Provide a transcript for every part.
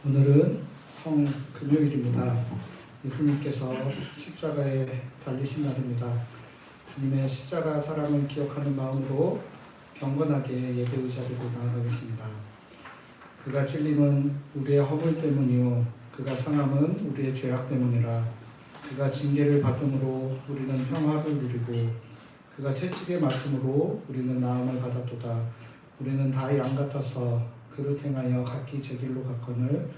오늘은 성금요일입니다. 예수님께서 십자가에 달리신 날입니다. 주님의 십자가 사랑을 기억하는 마음으로 경건하게 예배 의자리로 나아가겠습니다. 그가 찔림은 우리의 허물 때문이요 그가 상함은 우리의 죄악 때문이라. 그가 징계를 받음으로 우리는 평화를 누리고 그가 채찍에 맞음으로 우리는 나음을 받았도다. 우리는 다 양 같아서 그를 행하여 각기 제 길로 갔거늘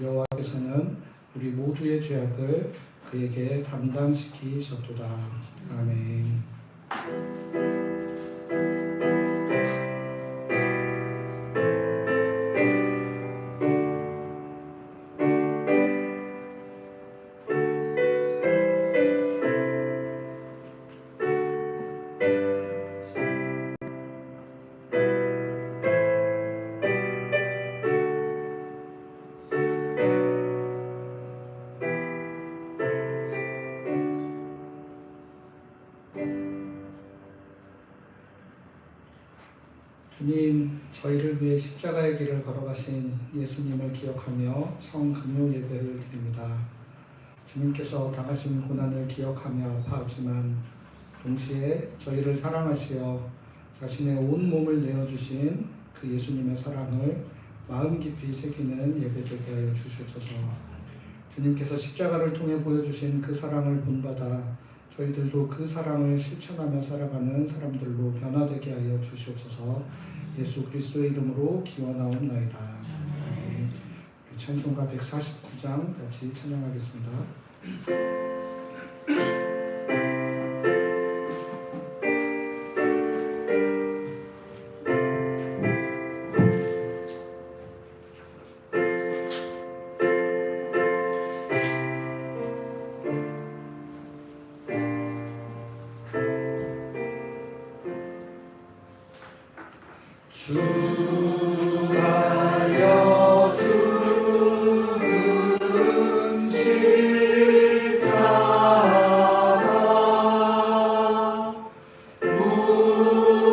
여호와께서는 우리 모두의 죄악을 그에게 담당시키셨도다. 아멘. 주님, 저희를 위해 십자가의 길을 걸어가신 예수님을 기억하며 성금요 예배를 드립니다. 주님께서 당하신 고난을 기억하며 아파하지만 동시에 저희를 사랑하시어 자신의 온 몸을 내어주신 그 예수님의 사랑을 마음 깊이 새기는 예배 되게 하여 주시옵소서. 주님께서 십자가를 통해 보여주신 그 사랑을 본받아 저희들도 그 사랑을 실천하며 살아가는 사람들로 변화되게 하여 주시옵소서. 예수 그리스도의 이름으로 기원하옵나이다. 찬송가 149장 같이 찬양하겠습니다. 주 달려 죽은 십자가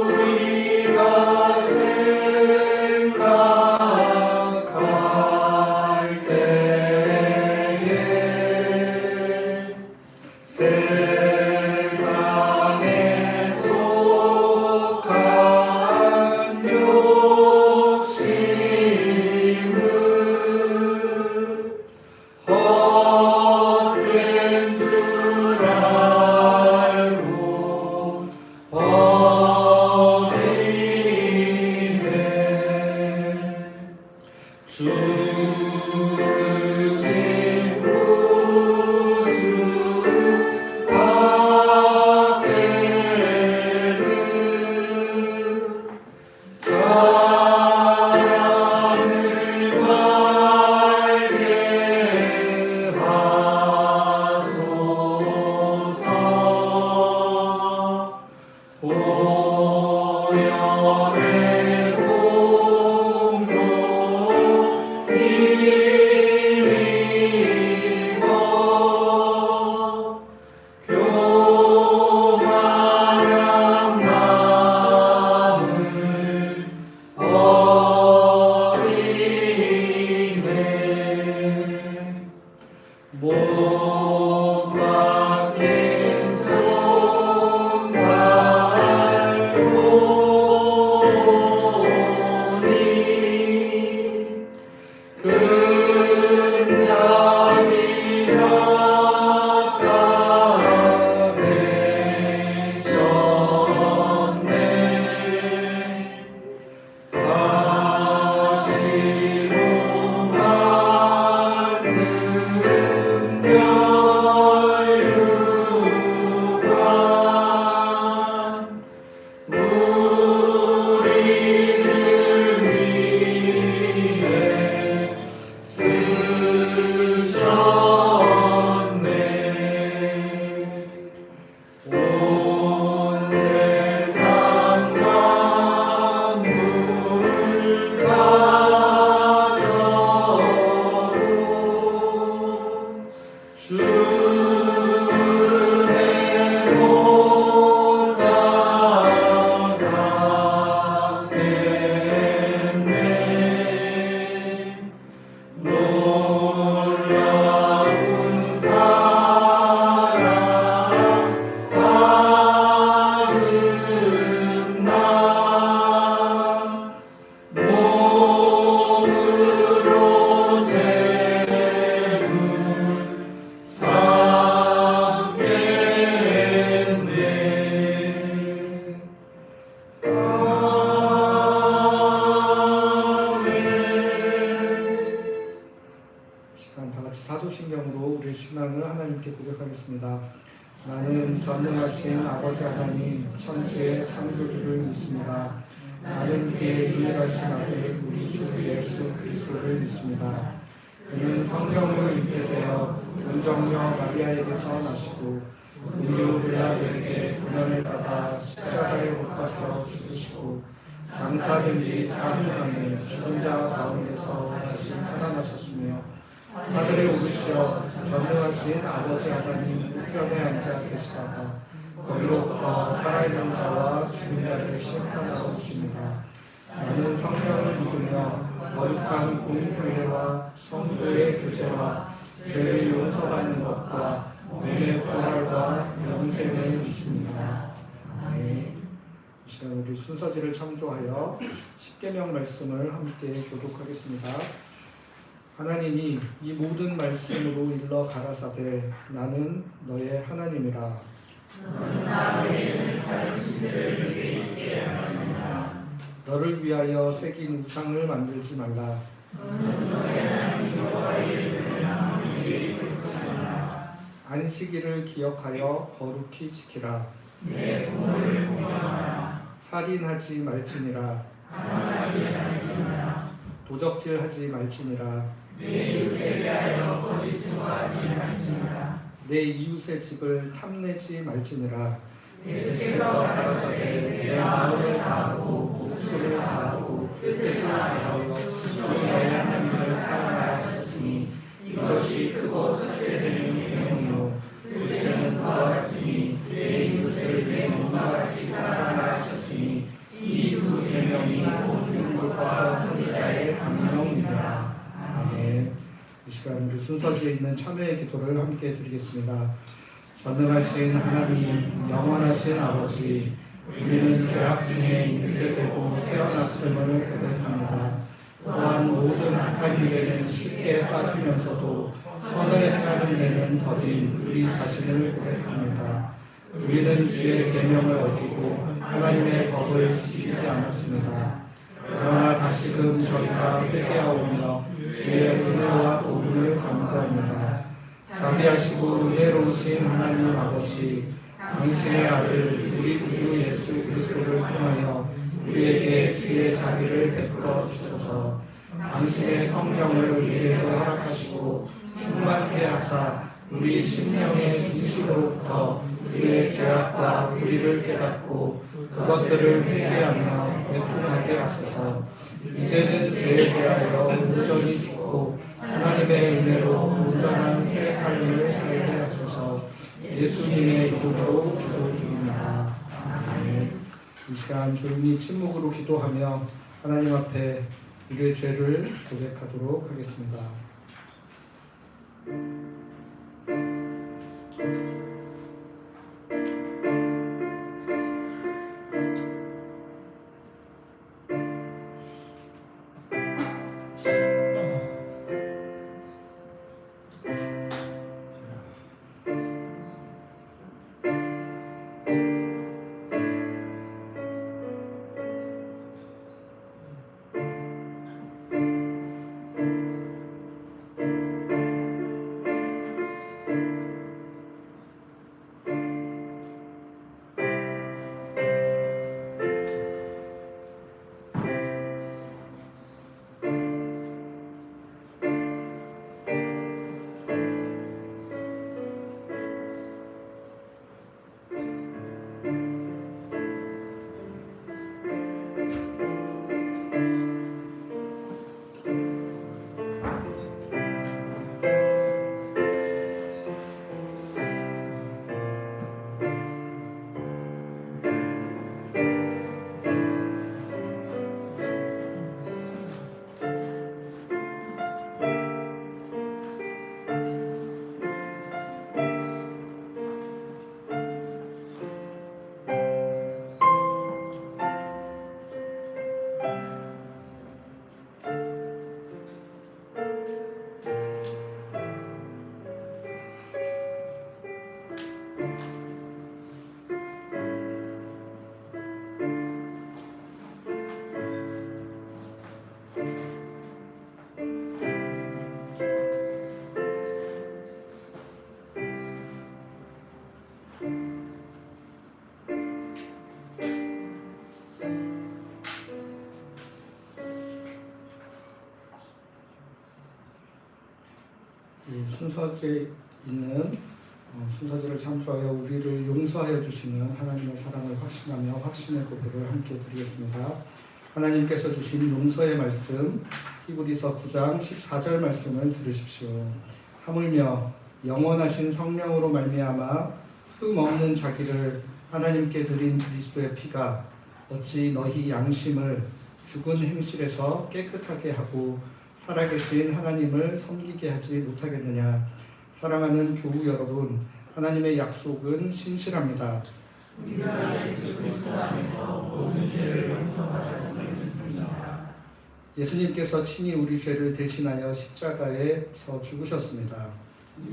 우리가 생각할 때에 세상에 속한 욕심을 헛된 줄 알고 버리네. 죽으신 구주 밖에는 사랑을 말게 하소서. 보혈의 공로 함께 고백하겠습니다. 나는 전능하신 아버지 하나님 천지의 창조주를 믿습니다. 나는 그의 유일하신 아들 우리 주 예수 그리스도를 믿습니다. 그는 성령으로 잉태되어 은정녀 마리아에게서 나시고 본유 빌라도에게 고난을 받아 십자가에 못 박혀 죽으시고 장사된 지 4일 만에 죽은 자 가운데서 다시 살아나셨으며 하늘에 오르시어 전능하신 아버지 하나님 우편에 앉아 계시다가 거기로부터 살아있는 자와 죽은 자를 심판하러 오십니다. 나는 성령을 믿으며 거룩한 공의회와 성도의 교제와 죄를 용서받는 것과 몸의 부활과 영생을 믿습니다. 아멘. 이 시간 우리 순서지를 참조하여 십계명 말씀을 함께 교독하겠습니다. 하나님이 이 모든 말씀으로 일러 가라사대 나는 너의 하나님이라. 너는 나 외에는 다른 신들을 내게 있게 하였느니라. 너를 위하여 새긴 우상을 만들지 말라. 너는 너의 하나님 여호와의 이름을 아무리 부르짖으라. 안식일을 기억하여 거룩히 지키라. 내 부모를 공경하라. 살인하지 말지니라. 가늠하지 말지니라. 도적질하지 말지니라. 내 이웃에 대하여 거짓 증거하지 말지니라. 내 이웃의 집을 탐내지 말지니라. 내 스스로 가라사대 내 마음을 다하고 목숨을 다하고 뜻을 다하여 주 너의 하나님을 사랑하라 하셨으니 이것이 크고 첫째 되는 계명이요 둘째는 그와 같으니 내 이웃을 내 몸과 같이 사랑하라 하셨으니 이 두 계명이 온 율법과 선지자의 강령이니라. 아멘. 이 시간 우리 순서지에 있는 참회의 기도를 함께 드리겠습니다. 전능하신 하나님, 영원하신 아버지, 우리는 죄악 중에 잉태되고 태어났음을 고백합니다. 또한 모든 악한 일에는 쉽게 빠지면서도 선을 행하는 데는 더딘 우리 자신을 고백합니다. 우리는 주의 계명을 어기고 하나님의 법을 지키지 않았습니다. 그러나 다시금 저희가 회개하오며 주의 은혜와 도움을 간구합니다. 자비하시고 은혜로우신 하나님 아버지, 당신의 아들 우리 구주 예수 그리스도를 통하여 우리에게 주의 자비를 베풀어 주소서. 당신의 성령을 우리에게 허락하시고 충만케 하사 우리 심령의 중심으로부터 우리의 죄악과 불의를 깨닫고 그것들을 회개하며 애통하게 하소서. 이제는 죄에 대하여 온전히 죽고 하나님의 은혜로 온전한 새 삶을 살게 하소서. 예수님의 이름으로 기도드립니다. 아멘. 이 시간 조용히 침묵으로 기도하며 하나님 앞에 우리의 죄를 고백하도록 하겠습니다. 이 순서지에 있는 순서지를 창조하여 우리를 용서하여 주시는 하나님의 사랑을 확신하며 확신의 고백을 함께 드리겠습니다. 하나님께서 주신 용서의 말씀 히브리서 9장 14절 말씀을 들으십시오. 하물며 영원하신 성령으로 말미암아 흠 없는 자기를 하나님께 드린 그리스도의 피가 어찌 너희 양심을 죽은 행실에서 깨끗하게 하고 살아계신 하나님을 섬기게 하지 못하겠느냐. 사랑하는 교우 여러분, 하나님의 약속은 신실합니다. 우리가 예수 그리스도 안에서 모든 죄를 용서받았음을 믿습니다. 예수님께서 친히 우리 죄를 대신하여 십자가에서 죽으셨습니다.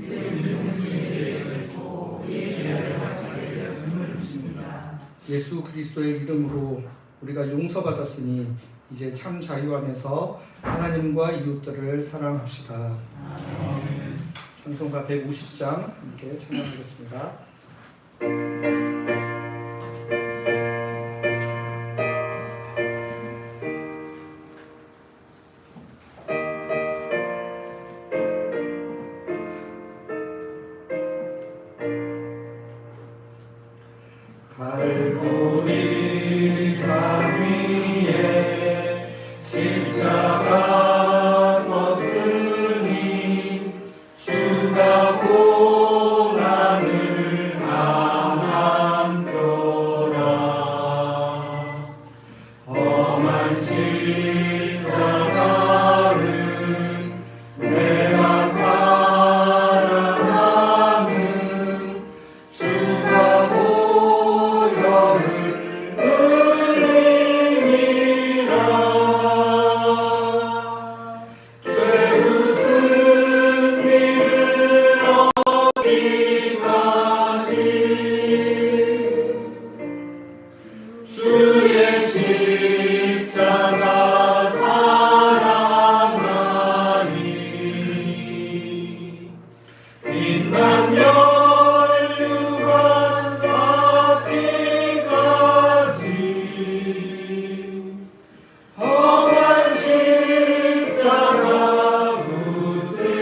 이제 우리의 죄를 졌고 우리의 죄를 하게 되었음을 믿습니다. 예수 그리스도의 이름으로 우리가 용서받았으니 이제 참 자유 안에서 하나님과 이웃들을 사랑합시다. 아멘. 찬송가 150장 함께 찬양하겠습니다. 갈보리 산 위에 십자가 섰으니 주가 고난을 당한 표라. 험한 십자가를 내가 사랑하는 주가 주의 십자가 사랑하니 빛난 멸류관 받기까지 험한 십자가 붙들겠네.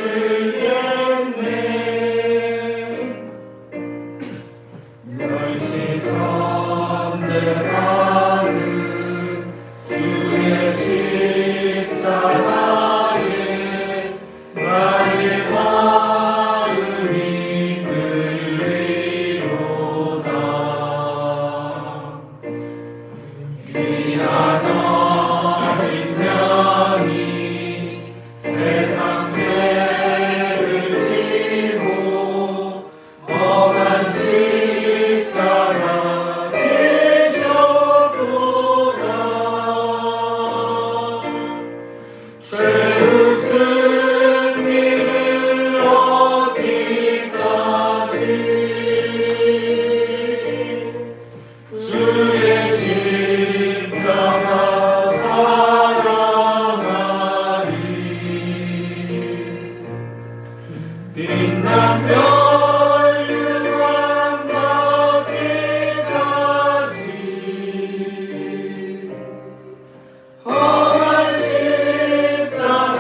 멸시천대받은 주의 십자가에 나의 마음이 끌리로다. 귀한 어린 양이 세상 죄를 지고 험한 십자가 지셨도다. 죄 웃은 이를 얻기까지 주의 십자가 사랑하리. 빛난 멸류관 받기까지 험한 십자가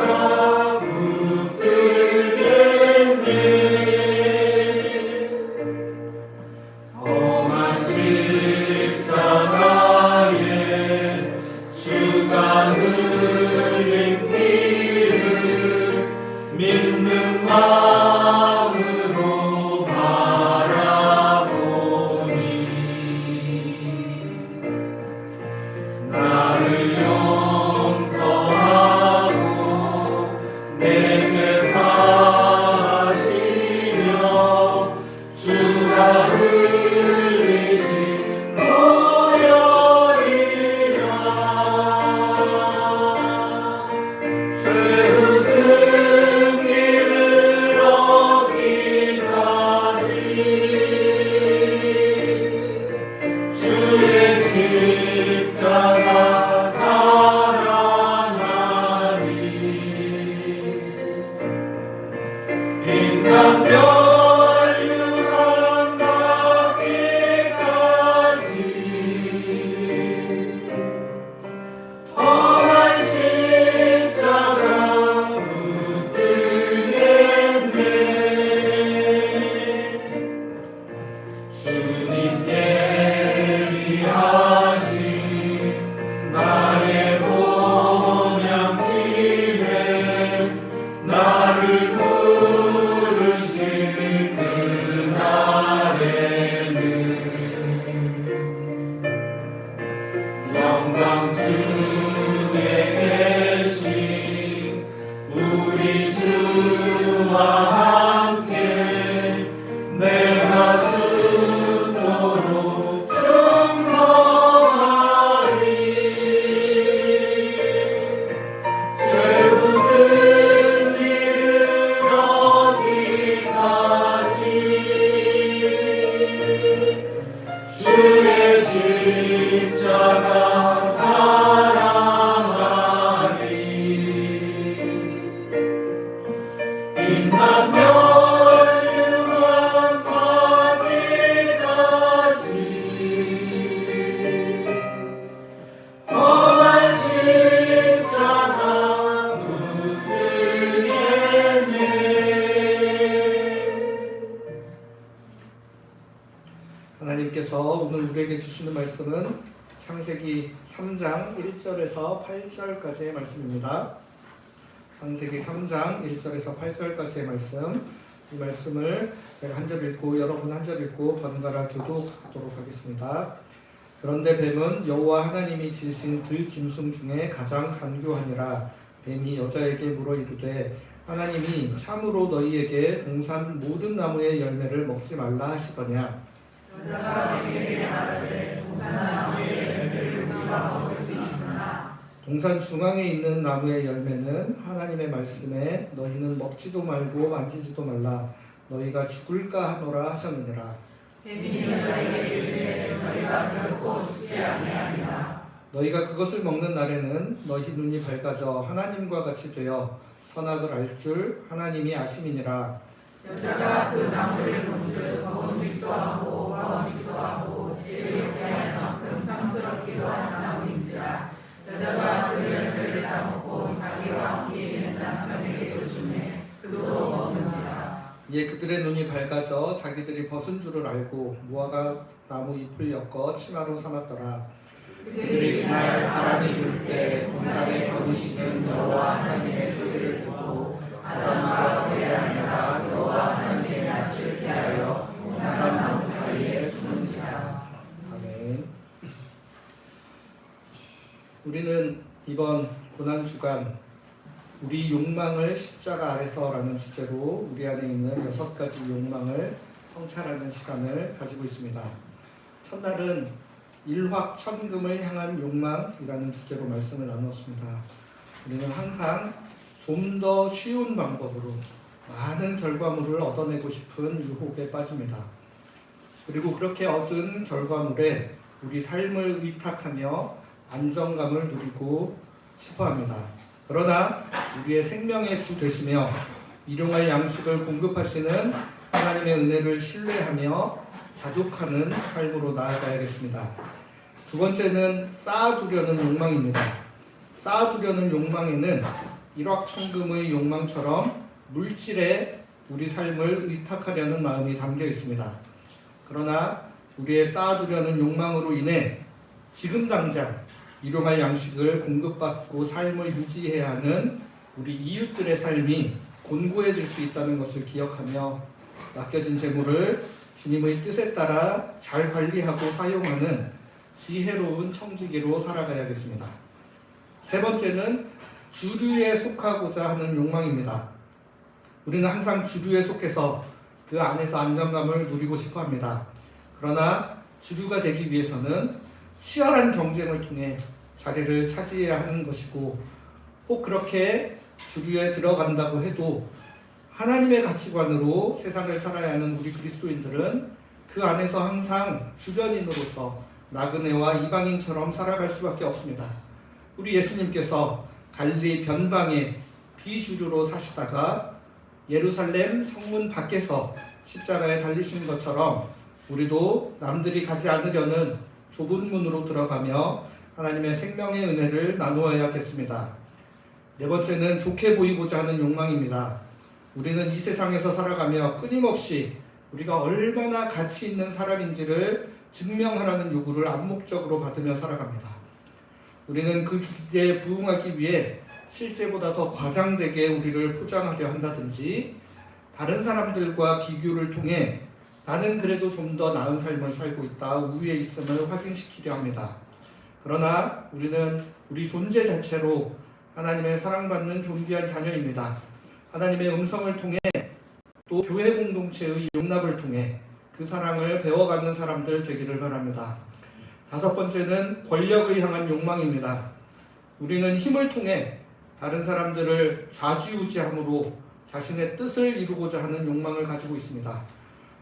예수님께서 오늘 우리에게 주시는 말씀은 창세기 3장 1절에서 8절까지의 말씀입니다. 창세기 3장 1절에서 8절까지의 말씀, 이 말씀을 제가 한 절 읽고 여러분 한 절 읽고 번갈아 교독하도록 하겠습니다. 그런데 뱀은 여호와 하나님이 지으신 들짐승 중에 가장 간교하니라. 뱀이 여자에게 물어 이르되 하나님이 참으로 너희에게 동산 모든 나무의 열매를 먹지 말라 하시더냐. 여자가 뱀에게 말하되 동산 나무의 열매를 우리가 먹을 수 있으나 동산 중앙에 있는 나무의 열매는 하나님의 말씀에 너희는 먹지도 말고 만지지도 말라 너희가 죽을까 하노라 하셨느니라. 뱀이 여자에게 이르되 너희가 결코 죽지 아니하리라. 너희가 그것을 먹는 날에는 너희 눈이 밝아져 하나님과 같이 되어 선악을 알 줄 하나님이 아심이니라. 여자가 그 나무를 본즉 먹음직도 하고 과음직도 하고 지혜롭게 할 만큼 탐스럽기도 한 나무인지라. 여자가 그 열매를 따먹고 자기와 함께 있는 남편에게도 주매 그도 먹은지라. 이에 그들의 눈이 밝아져 자기들이 벗은 줄을 알고 무화과 나무 잎을 엮어 치마로 삼았더라. 그들이 그날 바람이 불 때 동산에 거니시는 여호와 하나님의 소리를 듣고 아담과 그의 아내가 여호와 하나님의 낯을 피하여 동산 나무 사이에 숨은지라. 아멘. 우리는 이번 고난주간 우리 욕망을 십자가 아래서라는 주제로 우리 안에 있는 6가지 욕망을 성찰하는 시간을 가지고 있습니다. 첫날은 일확천금을 향한 욕망이라는 주제로 말씀을 나누었습니다. 우리는 항상 좀 더 쉬운 방법으로 많은 결과물을 얻어내고 싶은 유혹에 빠집니다. 그리고 그렇게 얻은 결과물에 우리 삶을 의탁하며 안정감을 누리고 싶어합니다. 그러나 우리의 생명의 주 되시며 일용할 양식을 공급하시는 하나님의 은혜를 신뢰하며 자족하는 삶으로 나아가야겠습니다. 두 번째는 쌓아두려는 욕망입니다. 쌓아두려는 욕망에는 일확천금의 욕망처럼 물질에 우리 삶을 의탁하려는 마음이 담겨 있습니다. 그러나 우리의 쌓아두려는 욕망으로 인해 지금 당장 일용할 양식을 공급받고 삶을 유지해야 하는 우리 이웃들의 삶이 곤고해질 수 있다는 것을 기억하며 맡겨진 재물을 주님의 뜻에 따라 잘 관리하고 사용하는 지혜로운 청지기로 살아가야겠습니다. 세 번째는 주류에 속하고자 하는 욕망입니다. 우리는 항상 주류에 속해서 그 안에서 안정감을 누리고 싶어 합니다. 그러나 주류가 되기 위해서는 치열한 경쟁을 통해 자리를 차지해야 하는 것이고, 혹 그렇게 주류에 들어간다고 해도 하나님의 가치관으로 세상을 살아야 하는 우리 그리스도인들은 그 안에서 항상 주변인으로서 나그네와 이방인처럼 살아갈 수밖에 없습니다. 우리 예수님께서 갈릴리 변방에 비주류로 사시다가 예루살렘 성문 밖에서 십자가에 달리신 것처럼 우리도 남들이 가지 않으려는 좁은 문으로 들어가며 하나님의 생명의 은혜를 나누어야겠습니다. 네 번째는 좋게 보이고자 하는 욕망입니다. 우리는 이 세상에서 살아가며 끊임없이 우리가 얼마나 가치 있는 사람인지를 증명하라는 요구를 암묵적으로 받으며 살아갑니다. 우리는 그 기대에 부응하기 위해 실제보다 더 과장되게 우리를 포장하려 한다든지 다른 사람들과 비교를 통해 나는 그래도 좀 더 나은 삶을 살고 있다, 우위에 있음을 확인시키려 합니다. 그러나 우리는 우리 존재 자체로 하나님의 사랑받는 존귀한 자녀입니다. 하나님의 음성을 통해 또 교회 공동체의 용납을 통해 그 사랑을 배워가는 사람들 되기를 바랍니다. 다섯 번째는 권력을 향한 욕망입니다. 우리는 힘을 통해 다른 사람들을 좌지우지함으로 자신의 뜻을 이루고자 하는 욕망을 가지고 있습니다.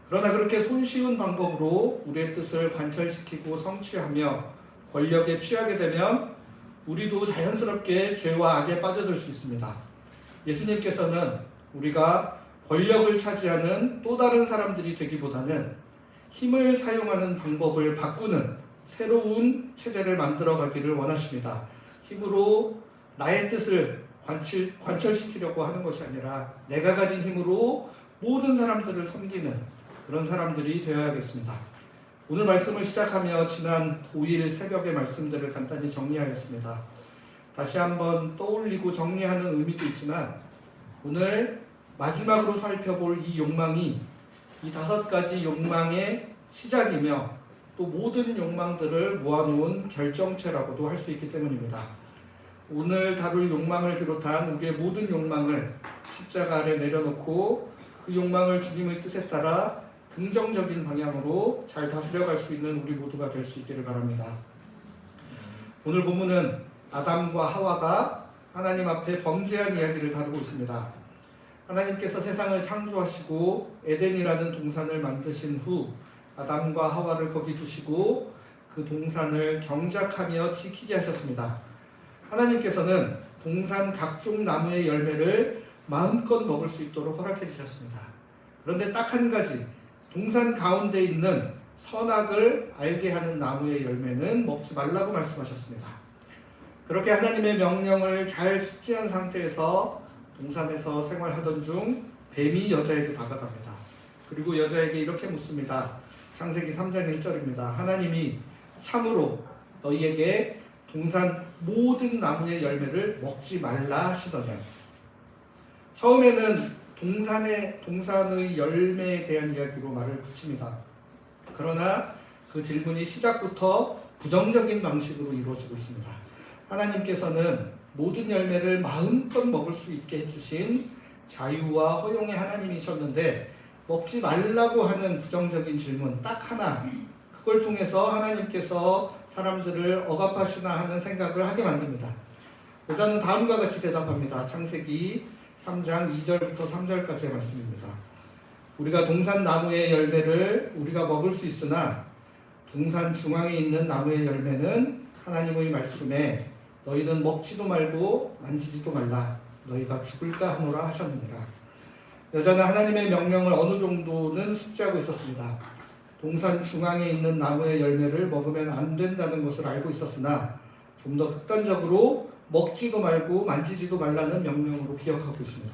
그러나 그렇게 손쉬운 방법으로 우리의 뜻을 관철시키고 성취하며 권력에 취하게 되면 우리도 자연스럽게 죄와 악에 빠져들 수 있습니다. 예수님께서는 우리가 권력을 차지하는 또 다른 사람들이 되기보다는 힘을 사용하는 방법을 바꾸는 새로운 체제를 만들어 가기를 원하십니다. 힘으로 나의 뜻을 관철시키려고 하는 것이 아니라 내가 가진 힘으로 모든 사람들을 섬기는 그런 사람들이 되어야겠습니다. 오늘 말씀을 시작하며 지난 5일 새벽의 말씀들을 간단히 정리하였습니다. 다시 한번 떠올리고 정리하는 의미도 있지만 오늘 마지막으로 살펴볼 이 욕망이 이 5가지 욕망의 시작이며 또 모든 욕망들을 모아놓은 결정체라고도 할 수 있기 때문입니다. 오늘 다룰 욕망을 비롯한 우리의 모든 욕망을 십자가 아래 내려놓고 그 욕망을 주님의 뜻에 따라 긍정적인 방향으로 잘 다스려갈 수 있는 우리 모두가 될 수 있기를 바랍니다. 오늘 본문은 아담과 하와가 하나님 앞에 범죄한 이야기를 다루고 있습니다. 하나님께서 세상을 창조하시고 에덴이라는 동산을 만드신 후 아담과 하와를 거기 두시고 그 동산을 경작하며 지키게 하셨습니다. 하나님께서는 동산 각종 나무의 열매를 마음껏 먹을 수 있도록 허락해 주셨습니다. 그런데 딱 한 가지, 동산 가운데 있는 선악을 알게 하는 나무의 열매는 먹지 말라고 말씀하셨습니다. 그렇게 하나님의 명령을 잘 숙지한 상태에서 동산에서 생활하던 중 뱀이 여자에게 다가갑니다. 그리고 여자에게 이렇게 묻습니다. 창세기 3장 1절입니다. 하나님이 참으로 너희에게 동산 모든 나무의 열매를 먹지 말라 하시더냐. 처음에는 동산의 열매에 대한 이야기로 말을 붙입니다. 그러나 그 질문이 시작부터 부정적인 방식으로 이루어지고 있습니다. 하나님께서는 모든 열매를 마음껏 먹을 수 있게 해주신 자유와 허용의 하나님이셨는데 먹지 말라고 하는 부정적인 질문 딱 하나, 그걸 통해서 하나님께서 사람들을 억압하시나 하는 생각을 하게 만듭니다. 여자는 다음과 같이 대답합니다. 창세기 3장 2절부터 3절까지의 말씀입니다. 우리가 동산 나무의 열매를 우리가 먹을 수 있으나 동산 중앙에 있는 나무의 열매는 하나님의 말씀에 너희는 먹지도 말고 만지지도 말라 너희가 죽을까 하노라 하셨느니라. 여자는 하나님의 명령을 어느 정도는 숙지하고 있었습니다. 동산 중앙에 있는 나무의 열매를 먹으면 안 된다는 것을 알고 있었으나 좀 더 극단적으로 먹지도 말고 만지지도 말라는 명령으로 기억하고 있습니다.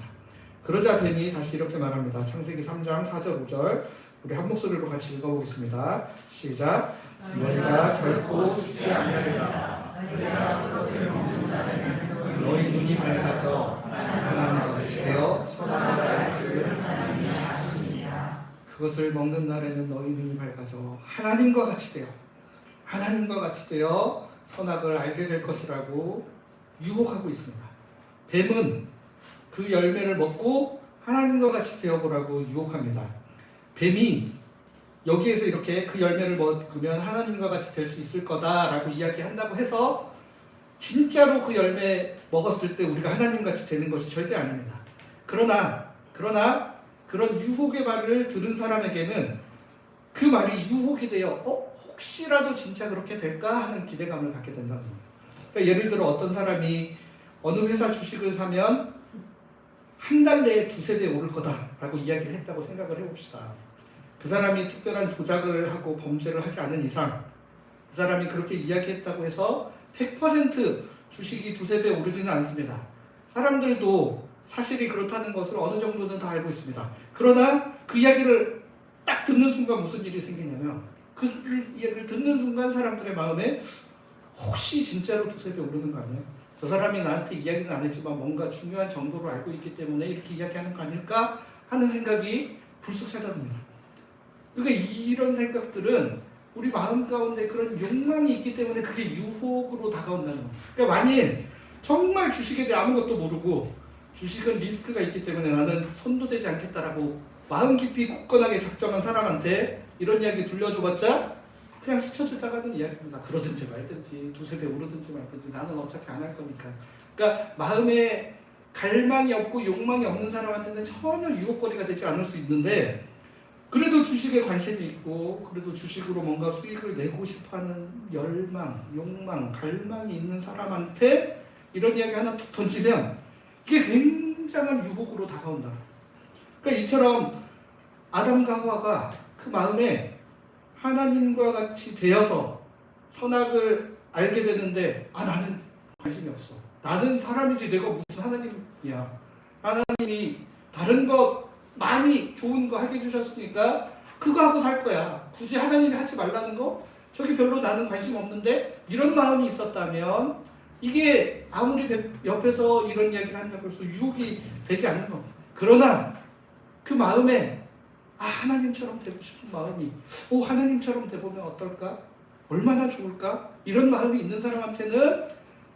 그러자 뱀이 다시 이렇게 말합니다. 창세기 3장 4절 5절 우리 한 목소리로 같이 읽어보겠습니다. 시작. 너희가 결코 죽지 않으리라. 너희 눈이 밝아서 하나님과 같이 되어 선악을 알 줄 하나님이 아시니라. 그것을 먹는 날에는 너희 눈이 밝아져 하나님과 같이 되어 선악을 알게 될 것이라고 유혹하고 있습니다. 뱀은 그 열매를 먹고 하나님과 같이 되어보라고 유혹합니다. 뱀이 여기에서 이렇게 그 열매를 먹으면 하나님과 같이 될 수 있을 거다라고 이야기한다고 해서 진짜로 그 열매 먹었을 때 우리가 하나님같이 되는 것이 절대 아닙니다. 그러나 그런 유혹의 말을 들은 사람에게는 그 말이 유혹이 되어 혹시라도 진짜 그렇게 될까 하는 기대감을 갖게 된다는 겁니다. 그러니까 예를 들어 어떤 사람이 어느 회사 주식을 사면 한 달 내에 2-3배 오를 거다라고 이야기를 했다고 생각을 해봅시다. 그 사람이 특별한 조작을 하고 범죄를 하지 않은 이상 그 사람이 그렇게 이야기했다고 해서 100% 주식이 2-3배 오르지는 않습니다. 사람들도 사실이 그렇다는 것을 어느 정도는 다 알고 있습니다. 그러나 그 이야기를 딱 듣는 순간 무슨 일이 생기냐면 그 이야기를 듣는 순간 사람들의 마음에 혹시 진짜로 2-3배 오르는 거 아니에요? 저 사람이 나한테 이야기는 안 했지만 뭔가 중요한 정보를 알고 있기 때문에 이렇게 이야기하는 거 아닐까 하는 생각이 불쑥 찾아듭니다. 그러니까 이런 생각들은 우리 마음 가운데 그런 욕망이 있기 때문에 그게 유혹으로 다가온다는 겁니다. 그러니까 만일 정말 주식에 대해 아무것도 모르고 주식은 리스크가 있기 때문에 나는 손도 대지 않겠다라고 마음 깊이 굳건하게 작정한 사람한테 이런 이야기 들려줘봤자 그냥 스쳐지다가는 이야기입니다. 그러든지 말든지 2-3배 오르든지 말든지 나는 어차피 안 할 거니까. 그러니까 마음에 갈망이 없고 욕망이 없는 사람한테는 전혀 유혹거리가 되지 않을 수 있는데 그래도 주식에 관심이 있고 그래도 주식으로 뭔가 수익을 내고 싶어하는 열망, 욕망, 갈망이 있는 사람한테 이런 이야기 하나 툭 던지면 이게 굉장한 유혹으로 다가온다. 그러니까 이처럼 아담과 하와가 그 마음에 하나님과 같이 되어서 선악을 알게 되는데 나는 관심이 없어. 나는 사람이지 내가 무슨 하나님이야. 하나님이 다른 것 많이 좋은 거 하게 해주셨으니까 그거 하고 살 거야. 굳이 하나님이 하지 말라는 거? 저기 별로 나는 관심 없는데? 이런 마음이 있었다면 이게 아무리 옆에서 이런 이야기를 한다고 해서 유혹이 되지 않는 겁니다. 그러나 그 마음에 하나님처럼 되고 싶은 마음이 하나님처럼 돼보면 어떨까? 얼마나 좋을까? 이런 마음이 있는 사람한테는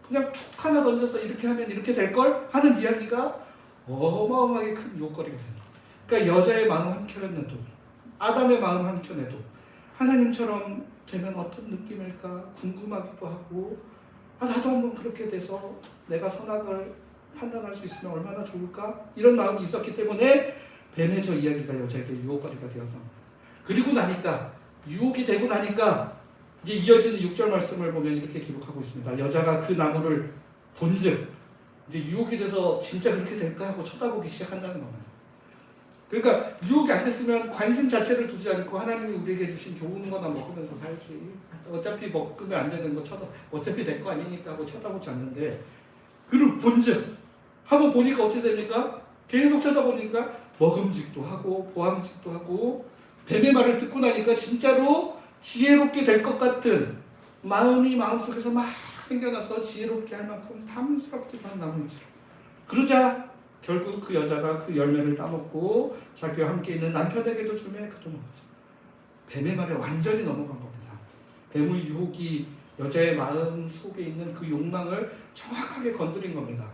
그냥 툭 하나 던져서 이렇게 하면 이렇게 될걸? 하는 이야기가 어마어마하게 큰 유혹거리가 된다. 그러니까 여자의 마음 한켠에도 아담의 마음 한켠에도 하나님처럼 되면 어떤 느낌일까 궁금하기도 하고 나도 한번 그렇게 돼서 내가 선악을 판단할 수 있으면 얼마나 좋을까? 이런 마음이 있었기 때문에 뱀의 저 이야기가 여자에게 유혹거리가 되어서 그리고 나니까 유혹이 되고 나니까 이제 이어지는 6절 말씀을 보면 이렇게 기록하고 있습니다. 여자가 그 나무를 본즉 이제 유혹이 돼서 진짜 그렇게 될까 하고 쳐다보기 시작한다는 겁니다. 그러니까 유혹이 안 됐으면 관심 자체를 두지 않고 하나님이 우리에게 주신 좋은 거나 먹으면서 살지. 어차피 먹으면 안 되는 거 어차피 내 거 아니니까 하고 쳐다보지 않는데 그리고 본즉 한번 보니까 어떻게 됩니까? 계속 쳐다보니까 먹음직도 하고 보암직도 하고 뱀의 말을 듣고 나니까 진짜로 지혜롭게 될 것 같은 마음이 마음속에서 막 생겨나서 지혜롭게 할 만큼 탐스럽기만 나무니라. 그러자 결국 그 여자가 그 열매를 따먹고 자기와 함께 있는 남편에게도 주매 그도 먹었죠. 뱀의 말에 완전히 넘어간 겁니다. 뱀의 유혹이 여자의 마음 속에 있는 그 욕망을 정확하게 건드린 겁니다.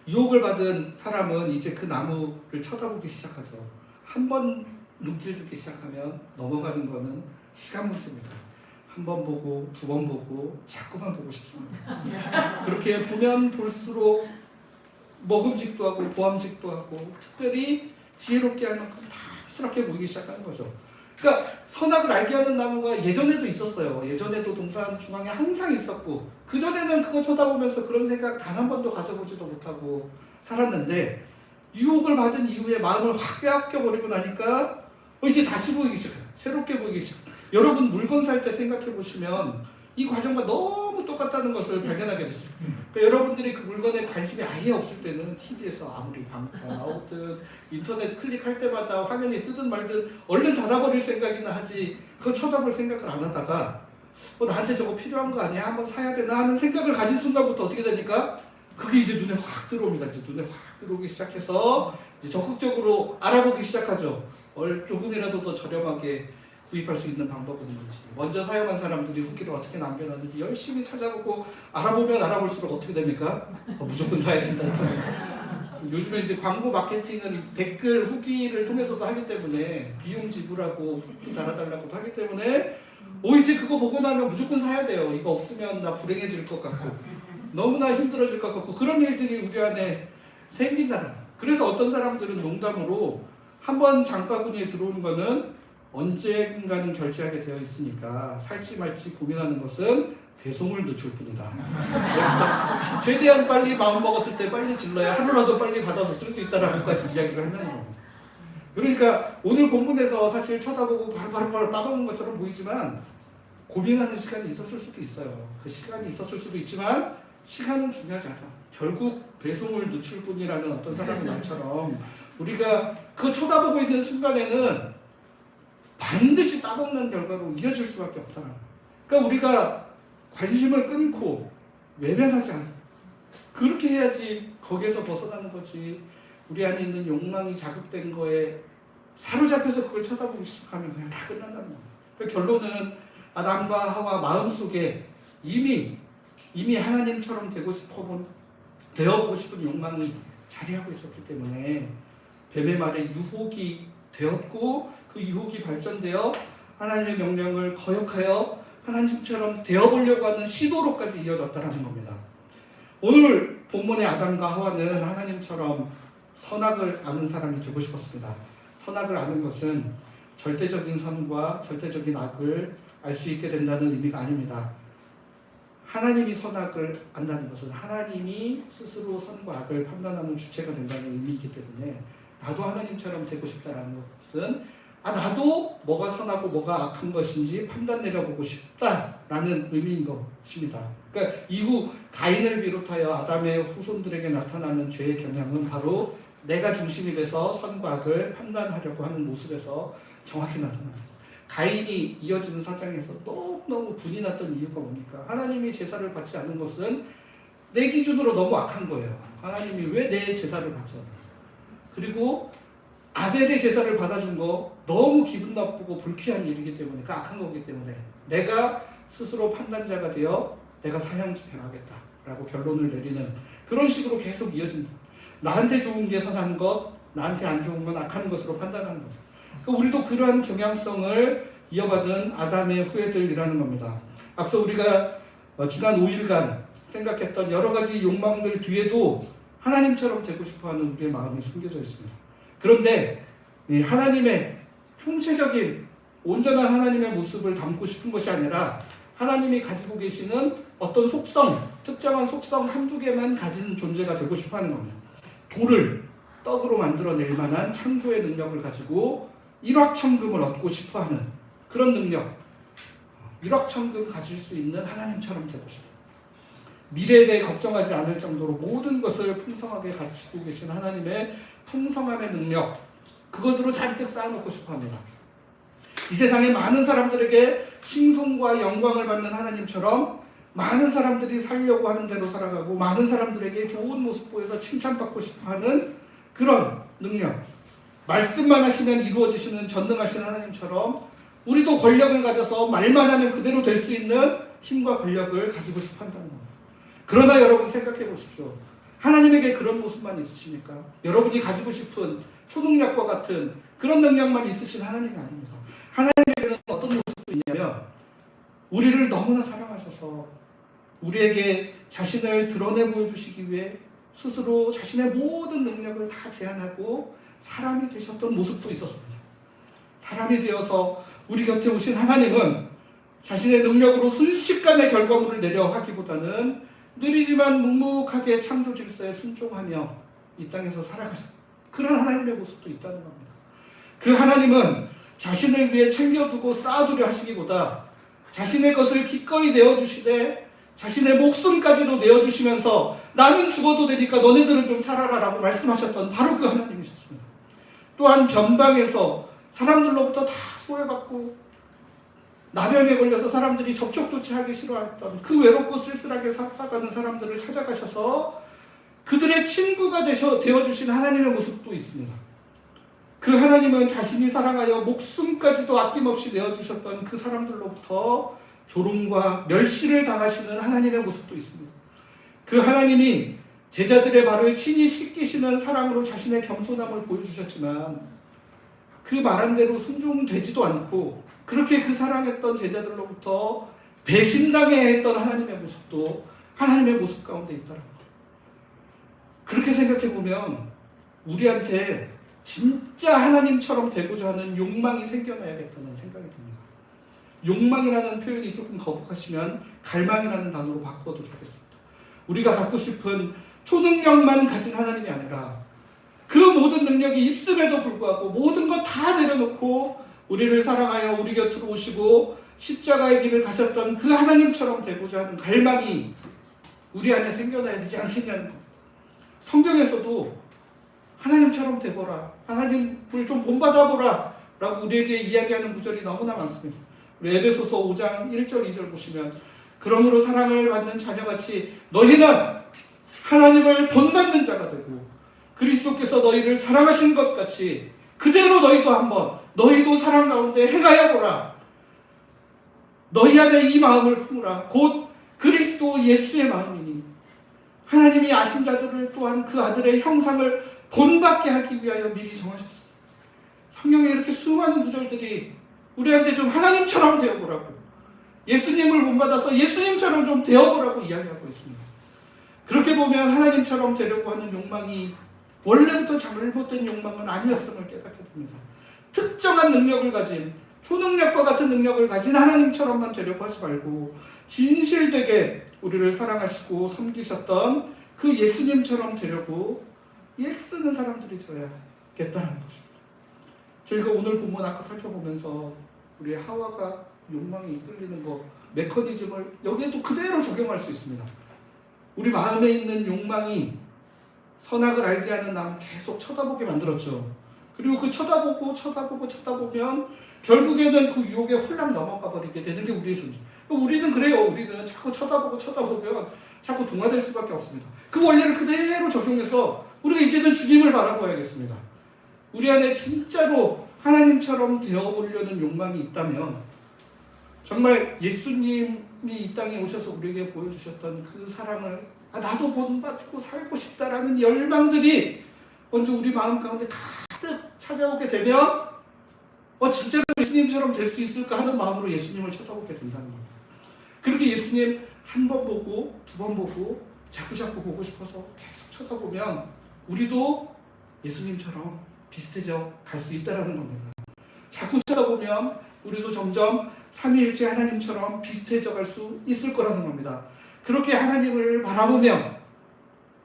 유혹을 받은 사람은 이제 그 나무를 쳐다보기 시작하죠. 한 번 눈길 주기 시작하면 넘어가는 거는 시간 문제입니다. 한 번 보고 두 번 보고 자꾸만 보고 싶습니다. 그렇게 보면 볼수록 먹음직도 하고 보암직도 하고 특별히 지혜롭게 할 만큼 탐스럽게 보이기 시작하는 거죠. 그러니까 선악을 알게 하는 나무가 예전에도 있었어요. 예전에도 동산 중앙에 항상 있었고 그전에는 그거 쳐다보면서 그런 생각 단 한 번도 가져보지도 못하고 살았는데 유혹을 받은 이후에 마음을 확 빼앗겨버리고 나니까 이제 다시 보이기 시작해요. 새롭게 보이기 시작해요. 여러분 물건 살 때 생각해 보시면 이 과정과 너무 똑같다는 것을 발견하게 됐어요. 그러니까 여러분들이 그 물건에 관심이 아예 없을 때는 TV에서 아무리 광고가 나오든 인터넷 클릭할 때마다 화면이 뜨든 말든 얼른 닫아버릴 생각이나 하지 그거 쳐다볼 생각을 안 하다가 나한테 저거 필요한 거 아니야? 한번 사야 되나 하는 생각을 가진 순간부터 어떻게 됩니까? 그게 이제 눈에 확 들어옵니다. 이제 눈에 확 들어오기 시작해서 이제 적극적으로 알아보기 시작하죠. 조금이라도 더 저렴하게 구입할 수 있는 방법은 뭔지 먼저 사용한 사람들이 후기를 어떻게 남겨놨는지 열심히 찾아보고 알아보면 알아볼수록 어떻게 됩니까? 무조건 사야 된다. 요즘에 이제 광고 마케팅을 댓글 후기를 통해서도 하기 때문에 비용 지불하고 후기 달아달라고도 하기 때문에 이제 그거 보고 나면 무조건 사야 돼요. 이거 없으면 나 불행해질 것 같고 너무나 힘들어질 것 같고 그런 일들이 우리 안에 생긴다는. 그래서 어떤 사람들은 농담으로 한번 장바구니에 들어오는 거는 언젠가는 결제하게 되어 있으니까 살지 말지 고민하는 것은 배송을 늦출 뿐이다. 최대한 빨리 마음 먹었을 때 빨리 질러야 하루라도 빨리 받아서 쓸 수 있다라고까지 이야기를 하는 겁니다. 그러니까 오늘 본문에서 사실 쳐다보고 바로 따먹는 것처럼 보이지만 고민하는 시간이 있었을 수도 있어요. 그 시간이 있었을 수도 있지만 시간은 중요하지 않아. 결국 배송을 늦출 뿐이라는 어떤 사람의 말처럼 우리가 그 쳐다보고 있는 순간에는 반드시 따먹는 결과로 이어질 수밖에 없다. 그러니까 우리가 관심을 끊고 외면하지 않아. 그렇게 해야지 거기에서 벗어나는 거지. 우리 안에 있는 욕망이 자극된 거에 사로잡혀서 그걸 쳐다보기 시작하면 그냥 다 끝난다는 거야. 그러니까 결론은 아담과 하와 마음속에 이미 하나님처럼 되어보고 싶은 욕망이 자리하고 있었기 때문에 뱀의 말에 유혹이 되었고 그 유혹이 발전되어 하나님의 명령을 거역하여 하나님처럼 되어보려고 하는 시도로까지 이어졌다는 겁니다. 오늘 본문의 아담과 하와는 하나님처럼 선악을 아는 사람이 되고 싶었습니다. 선악을 아는 것은 절대적인 선과 절대적인 악을 알 수 있게 된다는 의미가 아닙니다. 하나님이 선악을 안다는 것은 하나님이 스스로 선과 악을 판단하는 주체가 된다는 의미이기 때문에 나도 하나님처럼 되고 싶다는 것은 나도 뭐가 선하고 뭐가 악한 것인지 판단 내려보고 싶다라는 의미인 것입니다. 그러니까 이후 가인을 비롯하여 아담의 후손들에게 나타나는 죄의 경향은 바로 내가 중심이 돼서 선과 악을 판단하려고 하는 모습에서 정확히 나타납니다. 가인이 이어지는 사장에서 너무너무 분이 났던 이유가 뭡니까? 하나님이 제사를 받지 않는 것은 내 기준으로 너무 악한 거예요. 하나님이 왜 내 제사를 받죠? 그리고 아벨의 제사를 받아준 거 너무 기분 나쁘고 불쾌한 일이기 때문에, 그 악한 거기 때문에 내가 스스로 판단자가 되어 내가 사형 집행하겠다라고 결론을 내리는 그런 식으로 계속 이어집니다. 나한테 좋은 게 선한 것, 나한테 안 좋은 건 악한 것으로 판단하는 것. 우리도 그러한 경향성을 이어받은 아담의 후예들이라는 겁니다. 앞서 우리가 지난 5일간 생각했던 여러 가지 욕망들 뒤에도 하나님처럼 되고 싶어하는 우리의 마음이 숨겨져 있습니다. 그런데 하나님의 총체적인 온전한 하나님의 모습을 담고 싶은 것이 아니라 하나님이 가지고 계시는 어떤 속성, 특정한 속성 한두 개만 가진 존재가 되고 싶어하는 겁니다. 돌을 떡으로 만들어낼 만한 창조의 능력을 가지고 일확천금을 얻고 싶어하는 그런 능력, 일확천금 가질 수 있는 하나님처럼 되고 싶어요. 미래에 대해 걱정하지 않을 정도로 모든 것을 풍성하게 갖추고 계신 하나님의 풍성함의 능력, 그것으로 잔뜩 쌓아놓고 싶어합니다. 이 세상에 많은 사람들에게 칭송과 영광을 받는 하나님처럼 많은 사람들이 살려고 하는 대로 살아가고 많은 사람들에게 좋은 모습 보여서 칭찬받고 싶어하는 그런 능력, 말씀만 하시면 이루어지시는 전능하신 하나님처럼 우리도 권력을 가져서 말만 하면 그대로 될 수 있는 힘과 권력을 가지고 싶어 한다는 겁니다. 그러나 여러분 생각해 보십시오. 하나님에게 그런 모습만 있으십니까? 여러분이 가지고 싶은 초능력과 같은 그런 능력만 있으신 하나님이 아닙니다. 하나님에게는 어떤 모습도 있냐면 우리를 너무나 사랑하셔서 우리에게 자신을 드러내 보여주시기 위해 스스로 자신의 모든 능력을 다 제한하고 사람이 되셨던 모습도 있었습니다. 사람이 되어서 우리 곁에 오신 하나님은 자신의 능력으로 순식간에 결과물을 내려 하기보다는 느리지만 묵묵하게 창조 질서에 순종하며 이 땅에서 살아가신 그런 하나님의 모습도 있다는 겁니다. 그 하나님은 자신을 위해 챙겨두고 쌓아두려 하시기보다 자신의 것을 기꺼이 내어주시되 자신의 목숨까지도 내어주시면서 나는 죽어도 되니까 너네들은 좀 살아라 라고 말씀하셨던 바로 그 하나님이셨습니다. 또한 변방에서 사람들로부터 다 소외받고 나병에 걸려서 사람들이 접촉조차 하기 싫어했던 그 외롭고 쓸쓸하게 살아가는 사람들을 찾아가셔서 그들의 친구가 되어주신 하나님의 모습도 있습니다. 그 하나님은 자신이 사랑하여 목숨까지도 아낌없이 내어주셨던 그 사람들로부터 조롱과 멸시를 당하시는 하나님의 모습도 있습니다. 그 하나님이 제자들의 발을 친히 씻기시는 사랑으로 자신의 겸손함을 보여주셨지만 그 말한 대로 순종되지도 않고 그렇게 그 사랑했던 제자들로부터 배신당해 했던 하나님의 모습도 하나님의 모습 가운데 있다는 것. 그렇게 생각해 보면 우리한테 진짜 하나님처럼 되고자 하는 욕망이 생겨나야겠다는 생각이 듭니다. 욕망이라는 표현이 조금 거북하시면 갈망이라는 단어로 바꿔도 좋겠습니다. 우리가 갖고 싶은 초능력만 가진 하나님이 아니라 그 모든 능력이 있음에도 불구하고 모든 것 다 내려놓고 우리를 사랑하여 우리 곁으로 오시고 십자가의 길을 가셨던 그 하나님처럼 되고자 하는 갈망이 우리 안에 생겨나야 되지 않겠냐는 겁니다. 성경에서도 하나님처럼 되거라, 하나님을 좀 본받아보라 라고 우리에게 이야기하는 구절이 너무나 많습니다. 우리 에베소서 5장 1절 2절 보시면 그러므로 사랑을 받는 자녀같이 너희는 하나님을 본받는 자가 되고 그리스도께서 너희를 사랑하신 것 같이 그대로 너희도 한번 너희도 사랑 가운데 행하여 보라. 너희 안에 이 마음을 품으라. 곧 그리스도 예수의 마음이니 하나님이 아신 자들을 또한 그 아들의 형상을 본받게 하기 위하여 미리 정하셨습니다. 성경에 이렇게 수많은 구절들이 우리한테 좀 하나님처럼 되어보라고, 예수님을 본받아서 예수님처럼 좀 되어보라고 이야기하고 있습니다. 그렇게 보면 하나님처럼 되려고 하는 욕망이 원래부터 잘못된 욕망은 아니었음을 깨닫게 됩니다. 특정한 능력을 가진, 초능력과 같은 능력을 가진 하나님처럼만 되려고 하지 말고 진실되게 우리를 사랑하시고 섬기셨던 그 예수님처럼 되려고 애쓰는 사람들이 되어야겠다는 것입니다. 저희가 오늘 본문 아까 살펴보면서 우리 하와가 욕망이 이끌리는 거, 메커니즘을 여기에도 그대로 적용할 수 있습니다. 우리 마음에 있는 욕망이 선악을 알게 하는 남 계속 쳐다보게 만들었죠. 그리고 그 쳐다보면 결국에는 그 유혹에 홀랑 넘어가 버리게 되는 게 우리의 존재. 우리는 그래요. 우리는 자꾸 쳐다보면 자꾸 동화될 수밖에 없습니다. 그 원리를 그대로 적용해서 우리가 이제는 주님을 바라봐야겠습니다. 우리 안에 진짜로 하나님처럼 되어보려는 욕망이 있다면 정말 예수님이 이 땅에 오셔서 우리에게 보여주셨던 그 사랑을 나도 본받고 살고 싶다라는 열망들이 먼저 우리 마음 가운데 가득 찾아오게 되면 진짜로 예수님처럼 될 수 있을까 하는 마음으로 예수님을 쳐다보게 된다는 겁니다. 그렇게 예수님 한 번 보고 두 번 보고 자꾸 보고 싶어서 계속 쳐다보면 우리도 예수님처럼 비슷해져 갈 수 있다는 겁니다. 자꾸 쳐다보면 우리도 점점 삼위일체 하나님처럼 비슷해져 갈 수 있을 거라는 겁니다. 그렇게 하나님을 바라보면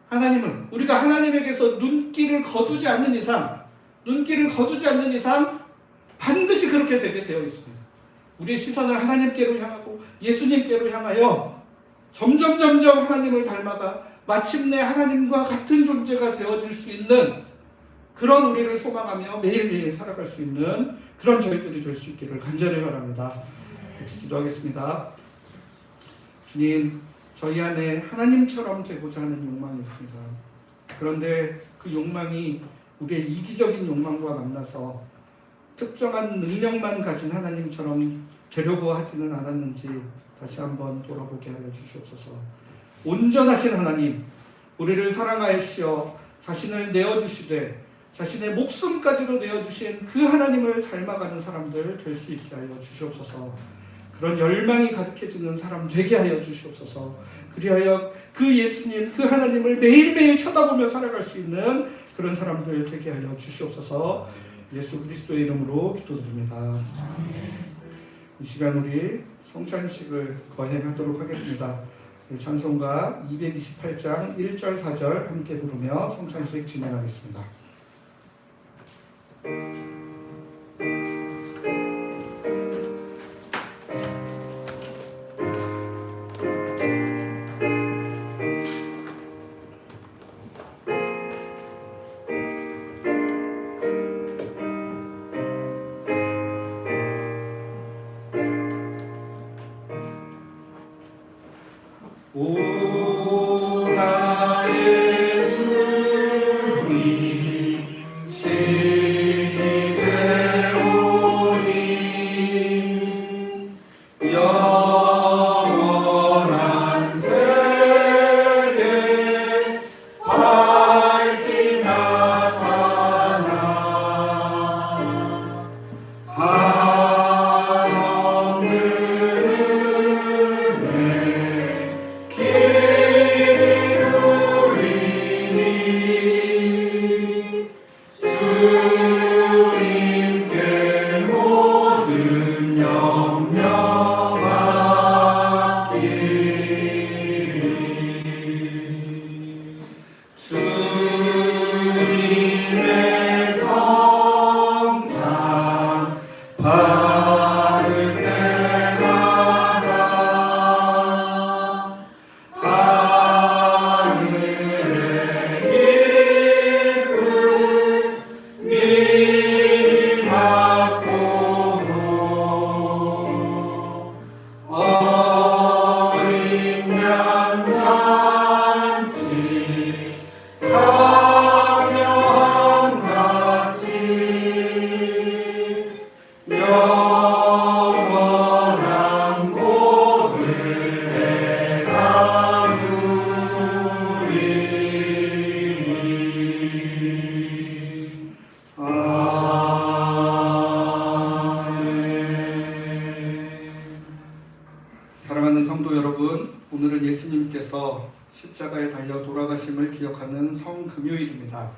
하나님은 우리가 하나님에게서 눈길을 거두지 않는 이상 반드시 그렇게 되게 되어 있습니다. 우리의 시선을 하나님께로 향하고 예수님께로 향하여 점점 하나님을 닮아가 마침내 하나님과 같은 존재가 되어질 수 있는 그런 우리를 소망하며 매일매일 살아갈 수 있는 그런 저희들이 될 수 있기를 간절히 바랍니다. 같이 기도하겠습니다. 주님, 저희 안에 하나님처럼 되고자 하는 욕망이 있습니다. 그런데 그 욕망이 우리의 이기적인 욕망과 만나서 특정한 능력만 가진 하나님처럼 되려고 하지는 않았는지 다시 한번 돌아보게 하여 주시옵소서. 온전하신 하나님, 우리를 사랑하시어 자신을 내어주시되 자신의 목숨까지도 내어주신 그 하나님을 닮아가는 사람들 될 수 있게 하여 주시옵소서. 그런 열망이 가득해지는 사람 되게 하여 주시옵소서. 그리하여 그 예수님, 그 하나님을 매일매일 쳐다보며 살아갈 수 있는 그런 사람들 되게 하여 주시옵소서. 예수 그리스도의 이름으로 기도드립니다. 이 시간 우리 성찬식을 거행하도록 하겠습니다. 찬송가 228장 1절 4절 함께 부르며 성찬식 진행하겠습니다. 사랑하는 성도 여러분, 오늘은 예수님께서 십자가에 달려 돌아가심을 기억하는 성금요일입니다.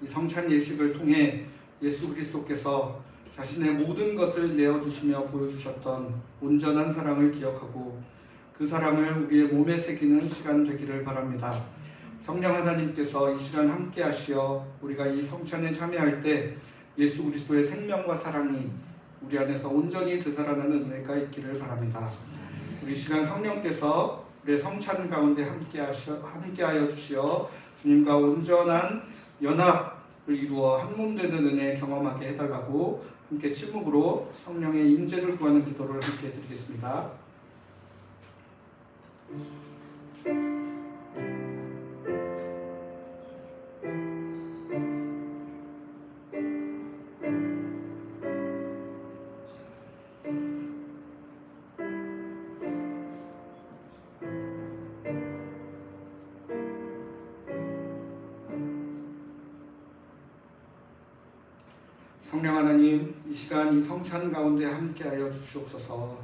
이 성찬 예식을 통해 예수 그리스도께서 자신의 모든 것을 내어주시며 보여주셨던 온전한 사랑을 기억하고 그 사랑을 우리의 몸에 새기는 시간 되기를 바랍니다. 성령 하나님께서 이 시간 함께 하시어 우리가 이 성찬에 참여할 때 예수 그리스도의 생명과 사랑이 우리 안에서 온전히 되살아나는 은혜가 있기를 바랍니다. 우리 시간 성령께서 우리의 성찬 가운데 함께하여 주시어 주님과 온전한 연합을 이루어 한 몸 되는 은혜 경험하게 해달라고 함께 침묵으로 성령의 임재를 구하는 기도를 함께 드리겠습니다. 성령 하나님, 이 시간 이 성찬 가운데 함께하여 주시옵소서.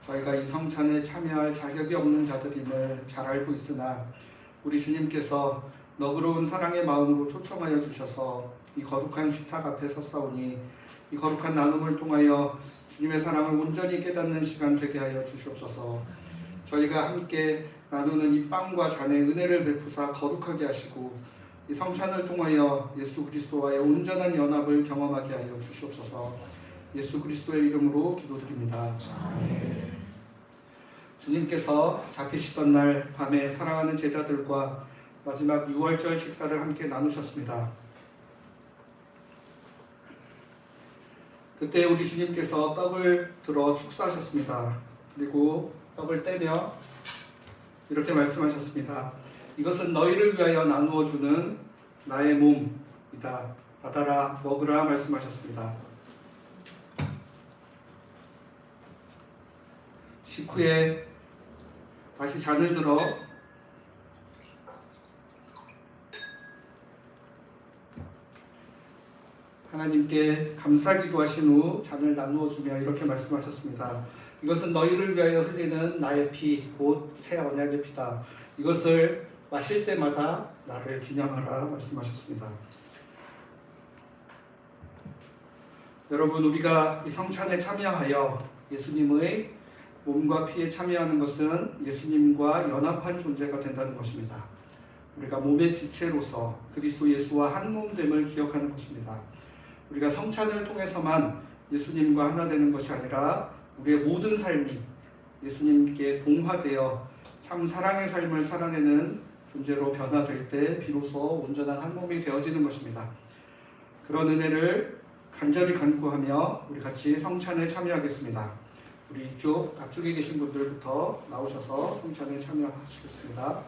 저희가 이 성찬에 참여할 자격이 없는 자들임을 잘 알고 있으나 우리 주님께서 너그러운 사랑의 마음으로 초청하여 주셔서 이 거룩한 식탁 앞에 섰사오니 이 거룩한 나눔을 통하여 주님의 사랑을 온전히 깨닫는 시간 되게 하여 주시옵소서. 저희가 함께 나누는 이 빵과 잔의 은혜를 베푸사 거룩하게 하시고 이 성찬을 통하여 예수 그리스도와의 온전한 연합을 경험하게 하여 주시옵소서. 예수 그리스도의 이름으로 기도드립니다. 아멘. 주님께서 잡히시던 날 밤에 사랑하는 제자들과 마지막 유월절 식사를 함께 나누셨습니다. 그때 우리 주님께서 떡을 들어 축사하셨습니다. 그리고 떡을 떼며 이렇게 말씀하셨습니다. 이것은 너희를 위하여 나누어 주는 나의 몸이다. 받아라 먹으라 말씀하셨습니다. 식후에 다시 잔을 들어 하나님께 감사기도 하신 후 잔을 나누어 주며 이렇게 말씀하셨습니다. 이것은 너희를 위하여 흘리는 나의 피, 곧 새 언약의 피다. 이것을 마실 때마다 나를 기념하라 말씀하셨습니다. 여러분, 우리가 이 성찬에 참여하여 예수님의 몸과 피에 참여하는 것은 예수님과 연합한 존재가 된다는 것입니다. 우리가 몸의 지체로서 그리스도 예수와 한 몸됨을 기억하는 것입니다. 우리가 성찬을 통해서만 예수님과 하나 되는 것이 아니라 우리의 모든 삶이 예수님께 동화되어 참 사랑의 삶을 살아내는 존재로 변화될 때 비로소 온전한 한 몸이 되어지는 것입니다. 그런 은혜를 간절히 간구하며 우리 같이 성찬에 참여하겠습니다. 우리 이쪽 앞쪽에 계신 분들부터 나오셔서 성찬에 참여하시겠습니다.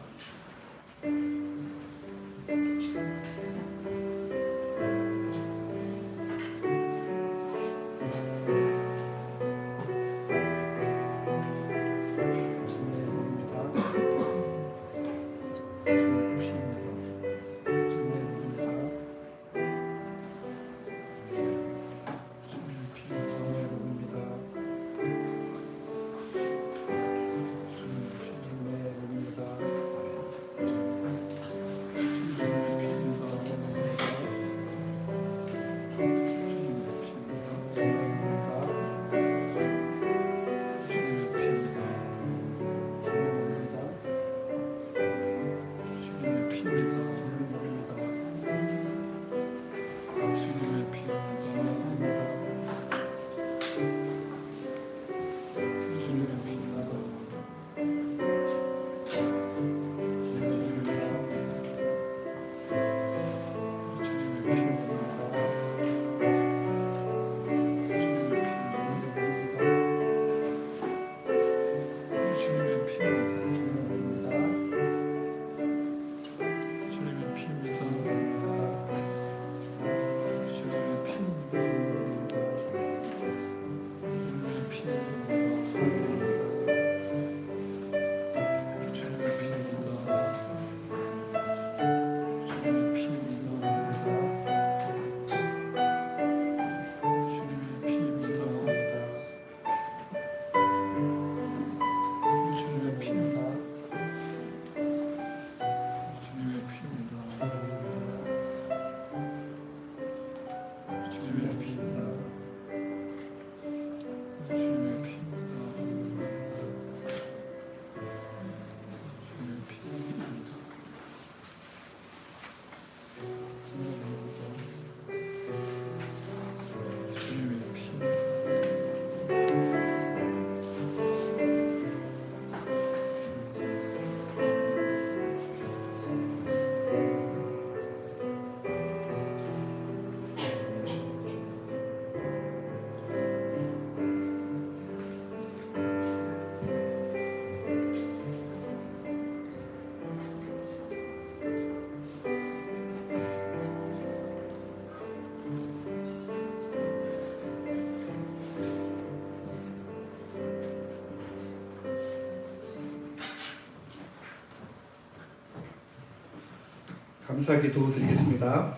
감사기도 드리겠습니다.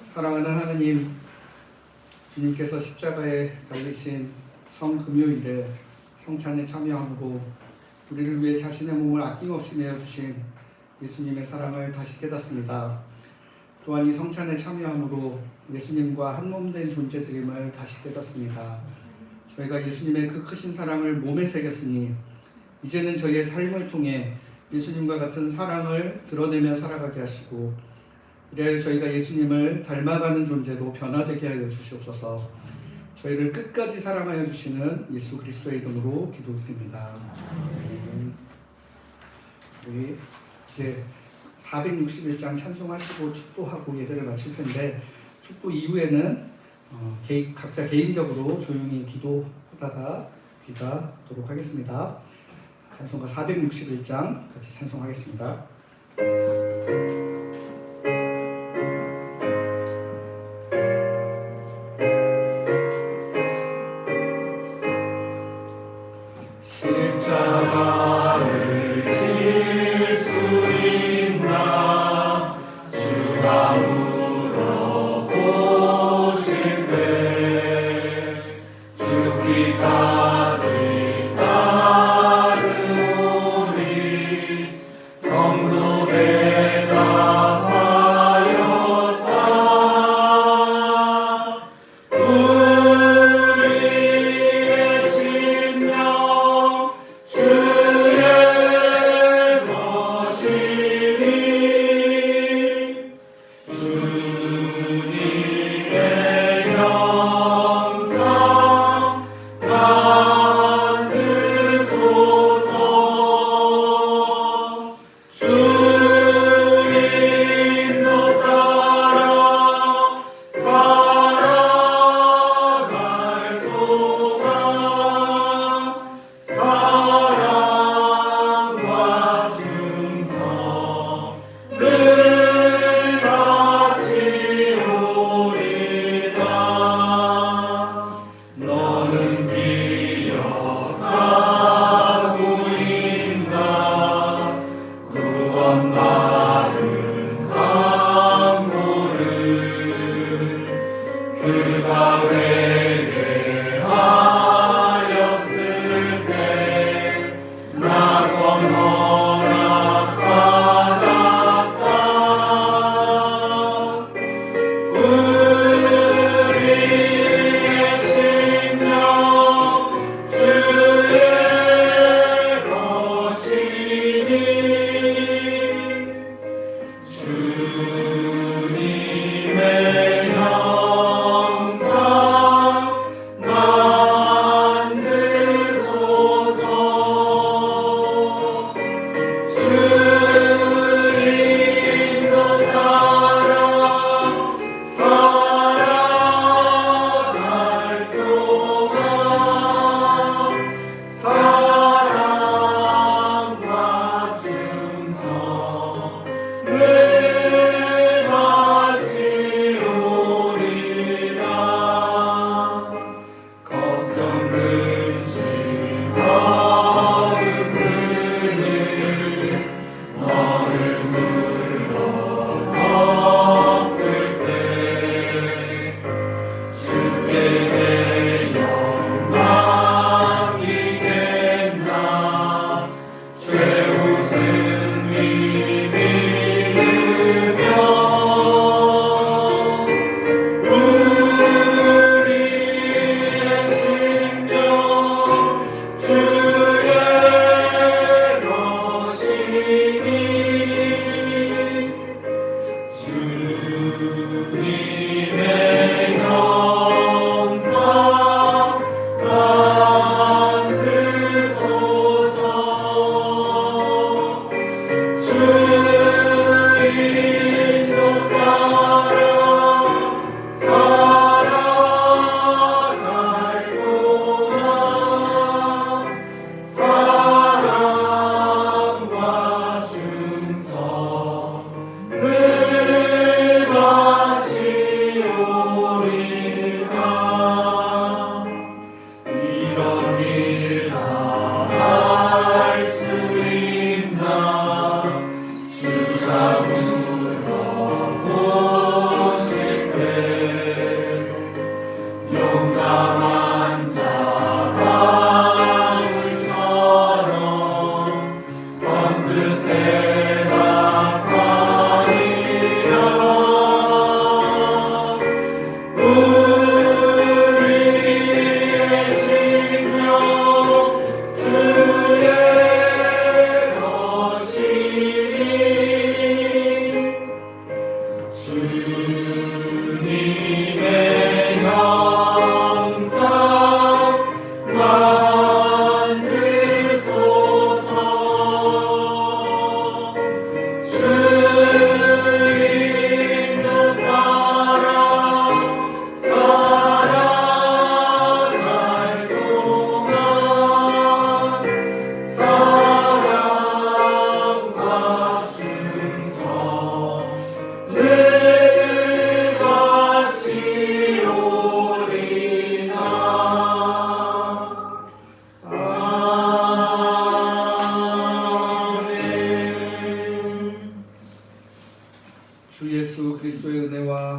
사랑하는 하나님, 주님께서 십자가에 달리신 성금요일에 성찬에 참여함으로 우리를 위해 자신의 몸을 아낌없이 내어주신 예수님의 사랑을 다시 깨닫습니다. 또한 이 성찬에 참여함으로 예수님과 한몸된 존재됨을 다시 깨닫습니다. 저희가 예수님의 그 크신 사랑을 몸에 새겼으니 이제는 저희의 삶을 통해 예수님과 같은 사랑을 드러내며 살아가게 하시고, 이래야 저희가 예수님을 닮아가는 존재로 변화되게 하여 주시옵소서. 저희를 끝까지 사랑하여 주시는 예수 그리스도의 이름으로 기도드립니다. 우리 이제 461장 찬송하시고 축도하고 예배를 마칠 텐데, 축도 이후에는 각자 개인적으로 조용히 기도하다가 귀가하도록 하겠습니다. 찬송가 461장 같이 찬송하겠습니다. 십자가를 질 수 있나 주가 물어보실 때 죽기까지 늘 마치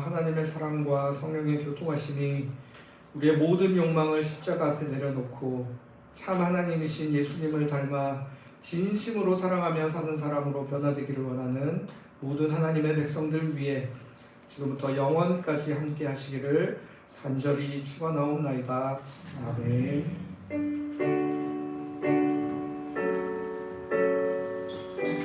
하나님의 사랑과 성령의 교통하심이 우리의 모든 욕망을 십자가 앞에 내려놓고 참 하나님이신 예수님을 닮아 진심으로 사랑하며 사는 사람으로 변화되기를 원하는 모든 하나님의 백성들 위해 지금부터 영원까지 함께 하시기를 간절히 축원하옵나이다. 아멘.